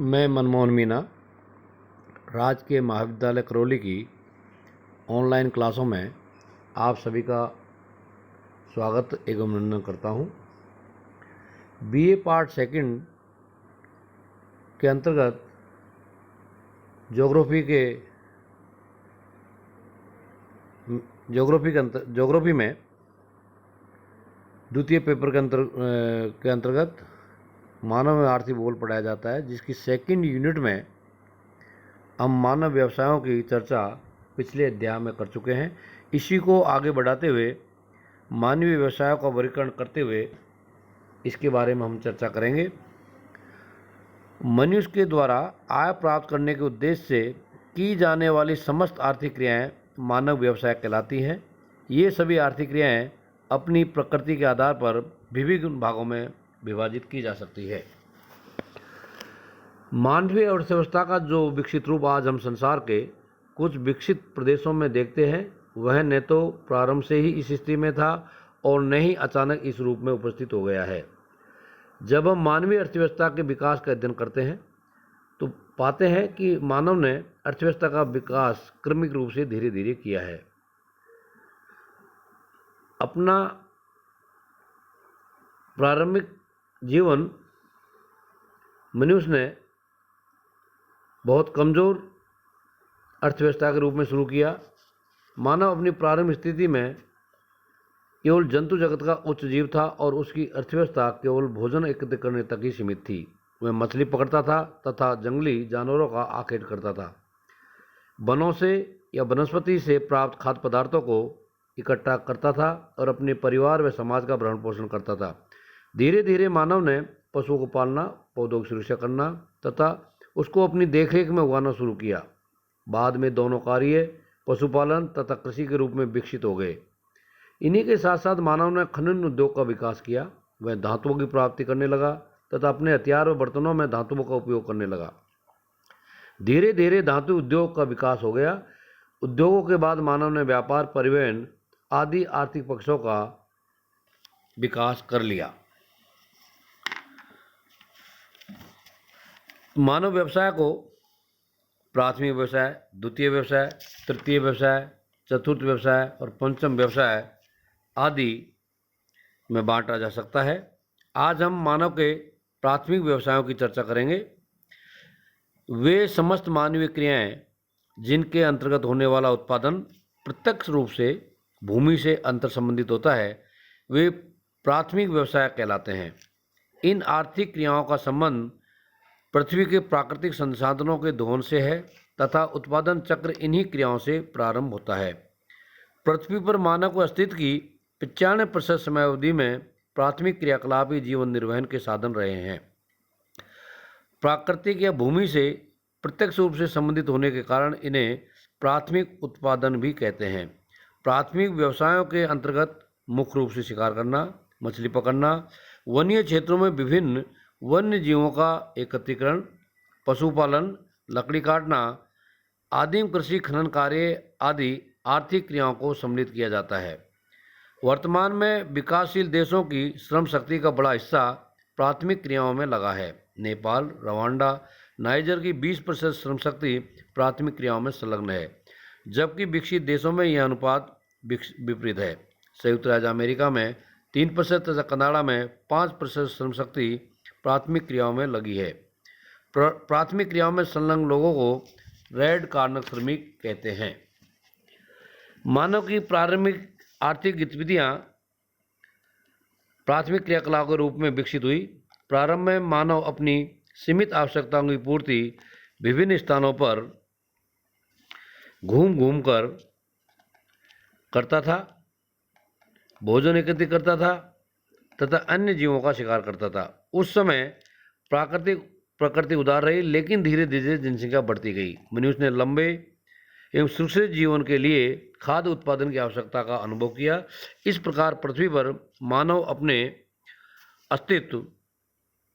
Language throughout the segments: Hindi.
मैं मनमोहन मीना राजकीय महाविद्यालय करौली की ऑनलाइन क्लासों में आप सभी का स्वागत एवं अभिनंदन करता हूं। बीए पार्ट सेकंड के अंतर्गत ज्योग्राफी में द्वितीय पेपर के अंतर्गत मानव एवं आर्थिक भूगोल पढ़ाया जाता है, जिसकी सेकंड यूनिट में हम मानव व्यवसायों की चर्चा पिछले अध्याय में कर चुके हैं। इसी को आगे बढ़ाते हुए मानवीय व्यवसायों का वर्गीकरण करते हुए इसके बारे में हम चर्चा करेंगे। मनुष्य के द्वारा आय प्राप्त करने के उद्देश्य से की जाने वाली समस्त आर्थिक क्रियाएं मानव व्यवसाय कहलाती हैं। ये सभी आर्थिक क्रियाएं अपनी प्रकृति के आधार पर विभिन्न भागों में विभाजित की जा सकती है। मानवीय अर्थव्यवस्था का जो विकसित रूप आज हम संसार के कुछ विकसित प्रदेशों में देखते हैं, वह न तो प्रारंभ से ही इस स्थिति में था और न ही अचानक इस रूप में उपस्थित हो गया है। जब हम मानवीय अर्थव्यवस्था के विकास का अध्ययन करते हैं तो पाते हैं कि मानव ने अर्थव्यवस्था का विकास क्रमिक रूप से धीरे धीरे किया है। अपना प्रारंभिक जीवन मनुष्य ने बहुत कमज़ोर अर्थव्यवस्था के रूप में शुरू किया। मानव अपनी प्रारंभिक स्थिति में केवल जंतु जगत का उच्च जीव था और उसकी अर्थव्यवस्था केवल भोजन एकत्र करने तक ही सीमित थी। वह मछली पकड़ता था तथा जंगली जानवरों का आखेट करता था। वनों से या वनस्पति से प्राप्त खाद्य पदार्थों को इकट्ठा करता था और अपने परिवार व समाज का भरण पोषण करता था। धीरे धीरे मानव ने पशुओं को पालना, पौधों की सुरक्षा करना तथा उसको अपनी देखरेख में उगाना शुरू किया। बाद में दोनों कार्य पशुपालन तथा कृषि के रूप में विकसित हो गए। इन्हीं के साथ साथ मानव ने खनन उद्योग का विकास किया। वह धातुओं की प्राप्ति करने लगा तथा अपने हथियार व बर्तनों में धातुओं का उपयोग करने लगा। धीरे धीरे धातु उद्योग का विकास हो गया। उद्योगों के बाद मानव ने व्यापार, परिवहन आदि आर्थिक पक्षों का विकास कर लिया। मानव व्यवसाय को प्राथमिक व्यवसाय, द्वितीय व्यवसाय, तृतीय व्यवसाय, चतुर्थ व्यवसाय और पंचम व्यवसाय आदि में बांटा जा सकता है। आज हम मानव के प्राथमिक व्यवसायों की चर्चा करेंगे। वे समस्त मानवीय क्रियाएं जिनके अंतर्गत होने वाला उत्पादन प्रत्यक्ष रूप से भूमि से अंतर संबंधित होता है, वे प्राथमिक व्यवसाय कहलाते हैं। इन आर्थिक क्रियाओं का संबंध पृथ्वी के प्राकृतिक संसाधनों के दोहन से है तथा उत्पादन चक्र इन्हीं क्रियाओं से प्रारंभ होता है। पृथ्वी पर मानव के अस्तित्व की 95% समय अवधि में प्राथमिक क्रियाकलाप ही जीवन निर्वहन के साधन रहे हैं। प्राकृतिक या भूमि से प्रत्यक्ष रूप से संबंधित होने के कारण इन्हें प्राथमिक उत्पादन भी कहते हैं। प्राथमिक व्यवसायों के अंतर्गत मुख्य रूप से शिकार करना, मछली पकड़ना, वन्य क्षेत्रों में विभिन्न वन्य जीवों का एकत्रीकरण, पशुपालन, लकड़ी काटना, आदिम कृषि, खनन कार्य आदि आर्थिक क्रियाओं को सम्मिलित किया जाता है। वर्तमान में विकासशील देशों की श्रम शक्ति का बड़ा हिस्सा प्राथमिक क्रियाओं में लगा है। नेपाल, रवांडा, नाइजर की 20% श्रम शक्ति प्राथमिक क्रियाओं में संलग्न है, जबकि विकसित देशों में यह अनुपात विपरीत है। संयुक्त राज्य अमेरिका में 3% तथा कनाडा में 5% श्रम शक्ति प्राथमिक क्रियाओं में लगी है। प्राथमिक क्रियाओं में संलग्न लोगों को रेड कॉर्नर श्रमिक कहते हैं। मानव की प्रारंभिक आर्थिक गतिविधियां प्राथमिक क्रियाकलाप के रूप में विकसित हुई। प्रारंभ में मानव अपनी सीमित आवश्यकताओं की पूर्ति विभिन्न स्थानों पर घूम घूम कर करता था, भोजन एकत्रित करता था तथा अन्य जीवों का शिकार करता था। उस समय प्रकृति उदार रही, लेकिन धीरे धीरे जनसंख्या बढ़ती गई। मनुष्य ने लंबे एवं सुरक्षित जीवन के लिए खाद्य उत्पादन की आवश्यकता का अनुभव किया। इस प्रकार पृथ्वी पर मानव अपने अस्तित्व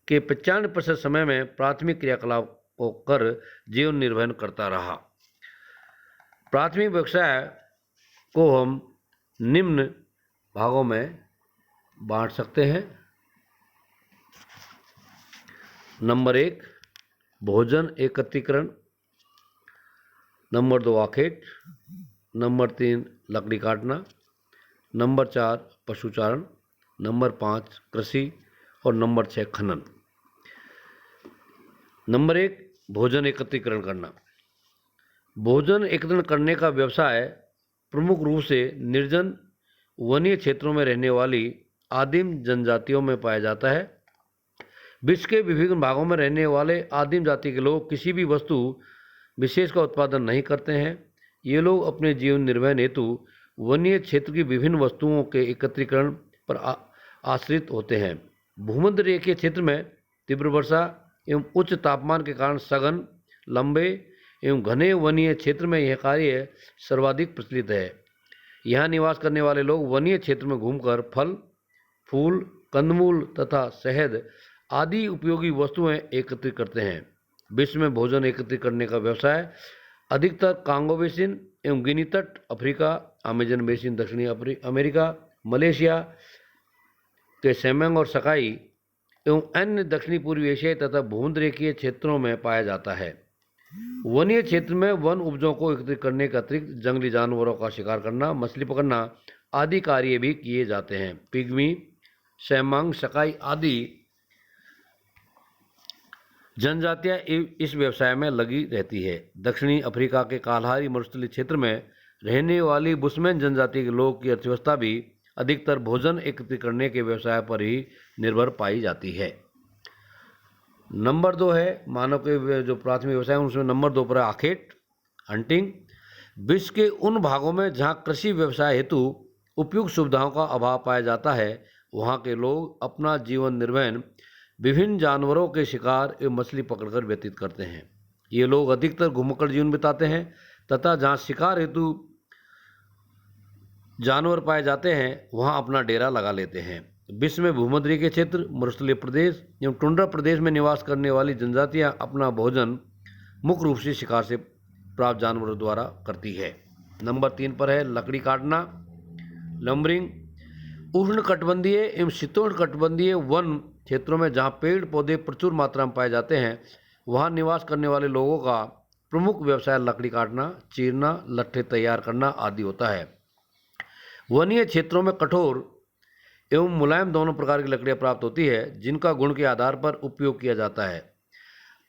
के 95% समय में प्राथमिक क्रियाकलाप को कर जीवन निर्वहन करता रहा। प्राथमिक व्यवसाय को हम निम्न भागों में बांट सकते हैं। नंबर 1, भोजन एकत्रीकरण, नंबर 2 आखेट, नंबर 3 लकड़ी काटना, नंबर 4 पशुचारण, नंबर 5 कृषि और नंबर 6 खनन। नंबर 1 भोजन एकत्रीकरण करना। भोजन एकत्रीकरण करने का व्यवसाय प्रमुख रूप से निर्जन वनीय क्षेत्रों में रहने वाली आदिम जनजातियों में पाया जाता है। विश्व के विभिन्न भागों में रहने वाले आदिम जाति के लोग किसी भी वस्तु विशेष का उत्पादन नहीं करते हैं। ये लोग अपने जीवन निर्वाह हेतु वनीय क्षेत्र की विभिन्न वस्तुओं के एकत्रीकरण पर आश्रित होते हैं। भूमध्य रेखीय क्षेत्र में तीव्र वर्षा एवं उच्च तापमान के कारण सघन, लंबे एवं घने वनीय क्षेत्र में यह कार्य सर्वाधिक प्रचलित है। यहाँ निवास करने वाले लोग वनीय क्षेत्र में घूमकर फल, फूल, कंदमूल तथा शहद आदि उपयोगी वस्तुएं एकत्रित करते हैं। विश्व में भोजन एकत्रित करने का व्यवसाय अधिकतर कांगो बेसिन एवं गिनी तट, अफ्रीका, अमेजन बेसिन, दक्षिणी अमेरिका, मलेशिया के सेमंग और सकाई एवं अन्य दक्षिणी पूर्वी एशियाई तथा भूमध्यरेखीय क्षेत्रों में पाया जाता है। वनीय क्षेत्र में वन उपजों को एकत्रित करने के अतिरिक्त जंगली जानवरों का शिकार करना, मछली पकड़ना आदि कार्य भी किए जाते हैं। पिग्मी, सेमंग, सकाई आदि जनजातियां इस व्यवसाय में लगी रहती है। दक्षिणी अफ्रीका के कालहारी मरुस्थलीय क्षेत्र में रहने वाली बुशमैन जनजाति के लोग की अर्थव्यवस्था भी अधिकतर भोजन एकत्रित करने के व्यवसाय पर ही निर्भर पाई जाती है। नंबर 2 है मानव के जो प्राथमिक व्यवसाय उसमें नंबर 2 पर आखेट, हंटिंग। विश्व के उन भागों में जहां कृषि व्यवसाय हेतु उपयुक्त सुविधाओं का अभाव पाया जाता है, वहां के लोग अपना जीवन निर्वहन विभिन्न जानवरों के शिकार एवं मछली पकड़कर व्यतीत करते हैं। ये लोग अधिकतर घूमकर जीवन बिताते हैं तथा जहां शिकार हेतु जानवर पाए जाते हैं वहां अपना डेरा लगा लेते हैं। विश्व में भूमध्य के क्षेत्र, मरुस्थलीय प्रदेश एवं टुंड्रा प्रदेश में निवास करने वाली जनजातियां अपना भोजन मुख्य रूप से शिकार से प्राप्त जानवरों द्वारा करती है। नंबर 3 पर है लकड़ी काटना, लम्बरिंग। उष्णकटिबंधीय एवं शीतोष्णकटिबंधीय वन क्षेत्रों में जहां पेड़ पौधे प्रचुर मात्रा में पाए जाते हैं, वहां निवास करने वाले लोगों का प्रमुख व्यवसाय लकड़ी काटना, चीरना, लट्ठे तैयार करना आदि होता है। वनीय क्षेत्रों में कठोर एवं मुलायम दोनों प्रकार की लकड़ियां प्राप्त होती है, जिनका गुण के आधार पर उपयोग किया जाता है।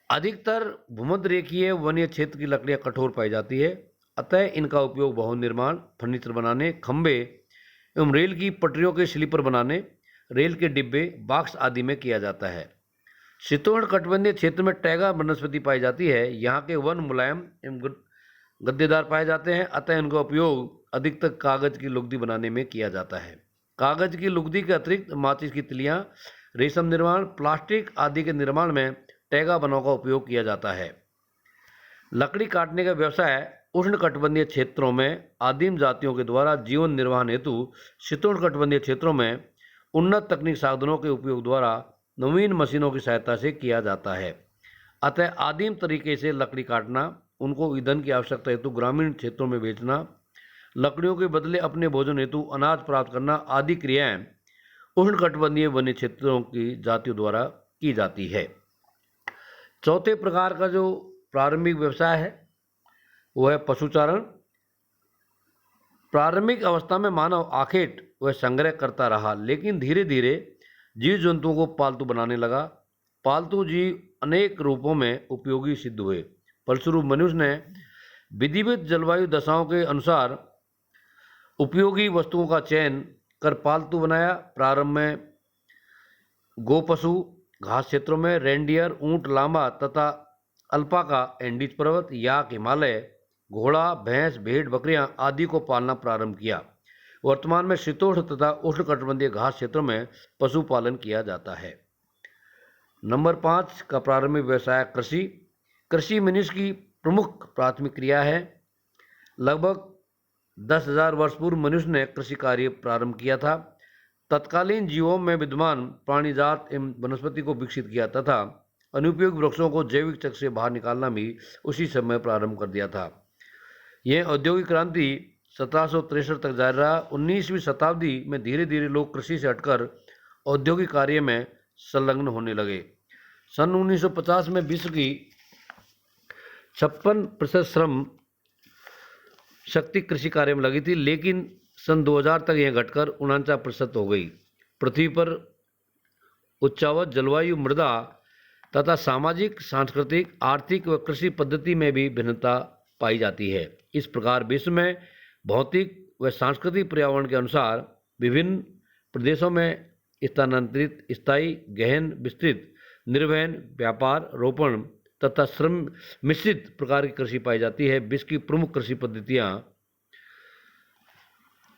अधिकतर भूमध्य रेखीय वनीय क्षेत्र की लकड़ियां कठोर पाई जाती है, अतः इनका उपयोग भवन निर्माण, फर्नीचर बनाने, खंबे एवं रेल की पटरियों के स्लीपर बनाने, रेल के डिब्बे, बॉक्स आदि में किया जाता है। शीतोष्णकटिबंधीय क्षेत्र में टैगा वनस्पति पाई जाती है। यहाँ के वन मुलायम एवं गद्देदार पाए जाते हैं, अतः इनका उपयोग अधिकतर कागज की लुगदी बनाने में किया जाता है। कागज की लुगदी के अतिरिक्त माचिस की तिलियां, रेशम निर्माण, प्लास्टिक आदि के निर्माण में टैगा वनों का उपयोग किया जाता है। लकड़ी काटने का व्यवसाय उष्णकटिबंधीय क्षेत्रों में आदिम जातियों के द्वारा जीवन निर्वाह हेतु शीतोष्णकटिबंधीय क्षेत्रों में उन्नत तकनीक साधनों के उपयोग द्वारा नवीन मशीनों की सहायता से किया जाता है। अतः आदिम तरीके से लकड़ी काटना, उनको ईंधन की आवश्यकता हेतु ग्रामीण क्षेत्रों में बेचना, लकड़ियों के बदले अपने भोजन हेतु अनाज प्राप्त करना आदि क्रियाएं उष्णकटिबंधीय वन्य क्षेत्रों की जातियों द्वारा की जाती है। चौथे प्रकार का जो प्रारंभिक व्यवसाय है वो है पशुचारण। प्रारंभिक अवस्था में मानव आखेट वह संग्रह करता रहा, लेकिन धीरे धीरे जीव जंतुओं को पालतू बनाने लगा। पालतू जीव अनेक रूपों में उपयोगी सिद्ध हुए। फलस्वरूप मनुष्य ने विधिवत जलवायु दशाओं के अनुसार उपयोगी वस्तुओं का चयन कर पालतू बनाया। प्रारंभ में गो पशु, घास क्षेत्रों में रेंडियर, ऊंट, लामा तथा अल्पाका, एंडीज पर्वत, याक, हिमालय, घोड़ा, भैंस, भेड़, बकरियां आदि को पालना प्रारंभ किया। वर्तमान में शीतोष्ण तथा उष्णकटिबंधीय घास क्षेत्रों में पशुपालन किया जाता है। नंबर 5 का प्रारंभिक व्यवसाय कृषि। कृषि मनुष्य की प्रमुख प्राथमिक क्रिया है। लगभग 10,000 वर्ष पूर्व मनुष्य ने कृषि कार्य प्रारंभ किया था। तत्कालीन जीवों में विद्यमान प्राणीजात एवं वनस्पति को विकसित किया तथा अनुपयोगी वृक्षों को जैविक चक्र से बाहर निकालना भी उसी समय प्रारंभ कर दिया था। यह औद्योगिक क्रांति 1763 तक जारी रहा। 19वीं शताब्दी में धीरे धीरे लोग कृषि से हटकर औद्योगिक कार्य में संलग्न होने लगे। सन 1950 में विश्व की 56% श्रम शक्ति कृषि कार्य में लगी थी, लेकिन सन 2000 तक यह घटकर 49% हो गई। पृथ्वी पर उच्चावच जलवायु, मृदा तथा सामाजिक, सांस्कृतिक, आर्थिक व कृषि पद्धति में भी भिन्नता पाई जाती है। इस प्रकार विश्व में भौतिक व सांस्कृतिक पर्यावरण के अनुसार विभिन्न प्रदेशों में स्थानांतरित, स्थायी, गहन, विस्तृत, निर्वहन, व्यापार, रोपण तथा श्रम मिश्रित प्रकार की कृषि पाई जाती है। विश्व की प्रमुख कृषि पद्धतियाँ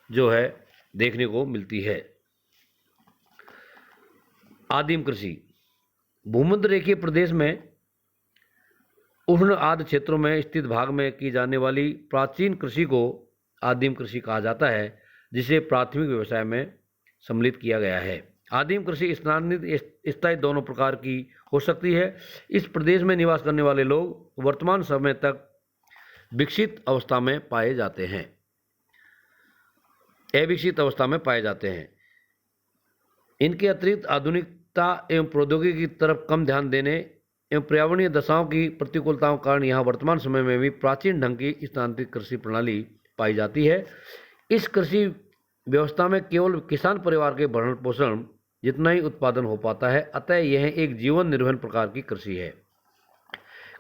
जो है देखने को मिलती है। आदिम कृषि। भूमध्य रेखीय प्रदेश में उष्ण आर्द्र क्षेत्रों में स्थित भाग में की जाने वाली प्राचीन कृषि को आदिम कृषि कहा जाता है, जिसे प्राथमिक व्यवसाय में सम्मिलित किया गया है। आदिम कृषि स्थानांतरित, स्थायी दोनों प्रकार की हो सकती है। इस प्रदेश में निवास करने वाले लोग वर्तमान समय तक विकसित अवस्था में पाए जाते हैं, अविकसित अवस्था में पाए जाते हैं। इनके अतिरिक्त आधुनिकता एवं प्रौद्योगिकी की तरफ कम ध्यान देने एवं पर्यावरणीय दशाओं की प्रतिकूलताओं के कारण यहाँ वर्तमान समय में भी प्राचीन ढंग की स्थानांतरित कृषि प्रणाली पाई जाती है। इस कृषि व्यवस्था में केवल किसान परिवार के भरण पोषण जितना ही उत्पादन हो पाता है, अतः यह एक जीवन निर्वहन प्रकार की कृषि है।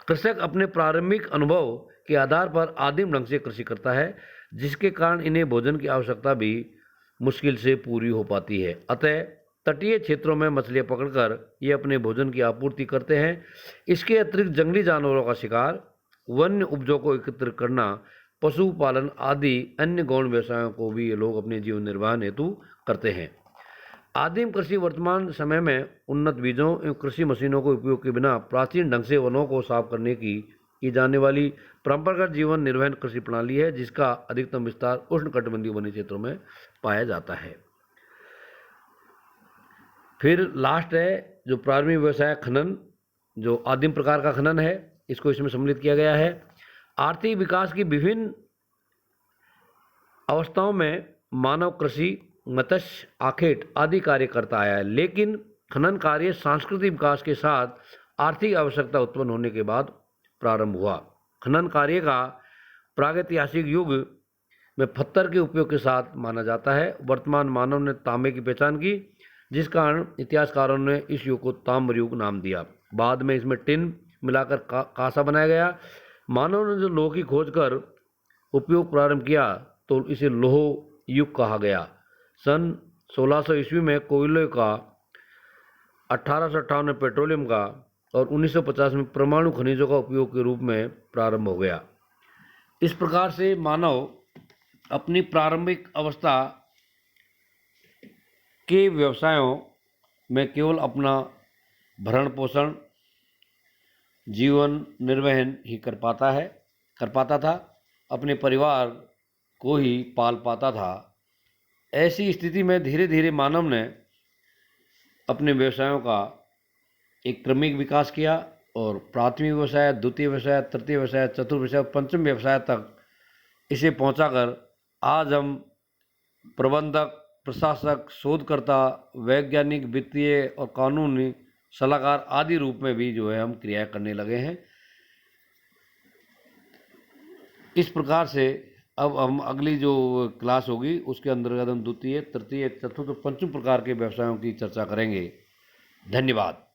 कृषक अपने प्रारंभिक अनुभव के आधार पर आदिम ढंग से कृषि करता है, जिसके कारण इन्हें भोजन की आवश्यकता भी मुश्किल से पूरी हो पाती है। अतः तटीय क्षेत्रों में मछलियां पकड़कर ये अपने भोजन की आपूर्ति करते हैं। इसके अतिरिक्त जंगली जानवरों का शिकार, वन्य उपजों को एकत्र करना, पशुपालन आदि अन्य गौण व्यवसायों को भी ये लोग अपने जीवन निर्वाह हेतु करते हैं। आदिम कृषि वर्तमान समय में उन्नत बीजों एवं कृषि मशीनों के उपयोग के बिना प्राचीन ढंग से वनों को साफ करने की जाने वाली परंपरागत जीवन निर्वहन कृषि प्रणाली है, जिसका अधिकतम विस्तार उष्णकटिबंधीय वन्य क्षेत्रों में पाया जाता है। फिर लास्ट है जो प्रारंभिक व्यवसाय खनन, जो आदिम प्रकार का खनन है, इसको इसमें सम्मिलित किया गया है। आर्थिक विकास की विभिन्न अवस्थाओं में मानव कृषि, मत्स्य, आखेट आदि कार्य करता आया है, लेकिन खनन कार्य सांस्कृतिक विकास के साथ आर्थिक आवश्यकता उत्पन्न होने के बाद प्रारंभ हुआ। खनन कार्य का प्रागैतिहासिक युग में पत्थर के उपयोग के साथ माना जाता है। वर्तमान मानव ने तांबे की पहचान की, जिस कारण इतिहासकारों ने इस युग को ताम्र युग नाम दिया। बाद में इसमें टिन मिलाकर कांसा बनाया गया। मानव ने जो लोह की खोज कर उपयोग प्रारंभ किया तो इसे लोह युग कहा गया। सन 1600 ईस्वी में कोयले का, 1858 में पेट्रोलियम का और 1950 में परमाणु खनिजों का उपयोग के रूप में प्रारंभ हो गया। इस प्रकार से मानव अपनी प्रारंभिक अवस्था के व्यवसायों में केवल अपना भरण पोषण, जीवन निर्वहन ही कर पाता था, अपने परिवार को ही पाल पाता था। ऐसी स्थिति में धीरे धीरे मानव ने अपने व्यवसायों का एक क्रमिक विकास किया और प्राथमिक व्यवसाय, द्वितीय व्यवसाय, तृतीय व्यवसाय, चतुर्थ व्यवसाय, पंचम व्यवसाय तक इसे पहुंचाकर आज हम प्रबंधक, प्रशासक, शोधकर्ता, वैज्ञानिक, वित्तीय और कानूनी सलाहकार आदि रूप में भी जो है हम क्रिया करने लगे हैं। इस प्रकार से अब हम अगली जो क्लास होगी उसके अंतर्गत हम द्वितीय, तृतीय, चतुर्थ, पंचम प्रकार के व्यवसायों की चर्चा करेंगे। धन्यवाद।